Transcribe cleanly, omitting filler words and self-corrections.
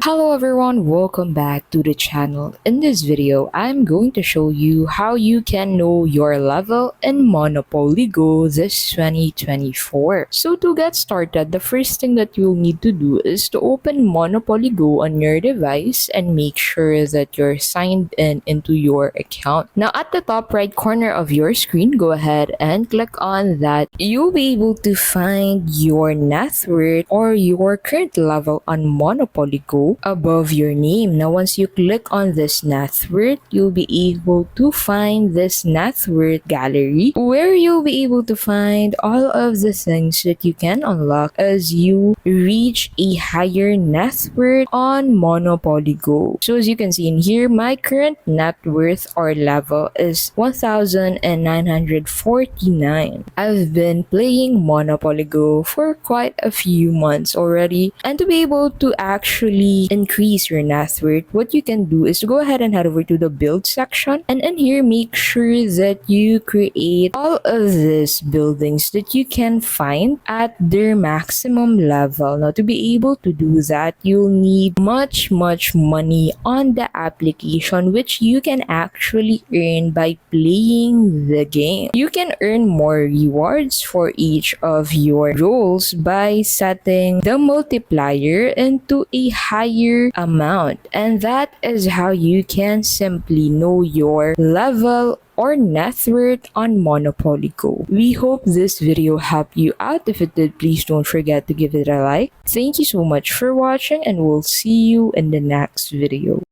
Hello everyone, welcome back to the channel. In this video, I'm going to show you how you can know your level in Monopoly Go this 2024. So to get started, the first thing that you'll need to do is to open Monopoly Go on your device and make sure that you're signed in into your account. Now at the top right corner of your screen, go ahead and click on that. You'll be able to find your net worth or your current level on Monopoly Go above your name. Now once you click on this net worth, you'll be able to find this net worth gallery where you'll be able to find all of the things that you can unlock as you reach a higher net worth on Monopoly Go. So as you can see in here, my current net worth or level is 1,949. I've been playing Monopoly Go for quite a few months already, and to be able to actually increase your net worth, what you can do is to go ahead and head over to the build section, and in here make sure that you create all of these buildings that you can find at their maximum level. Now to be able to do that, you'll need much money on the application, which you can actually earn by playing the game. You can earn more rewards for each of your roles by setting the multiplier into a higher amount, and that is how you can simply know your level or net worth on Monopoly Go. We hope this video helped you out. If it did, please don't forget to give it a like. Thank you so much for watching, and we'll see you in the next video.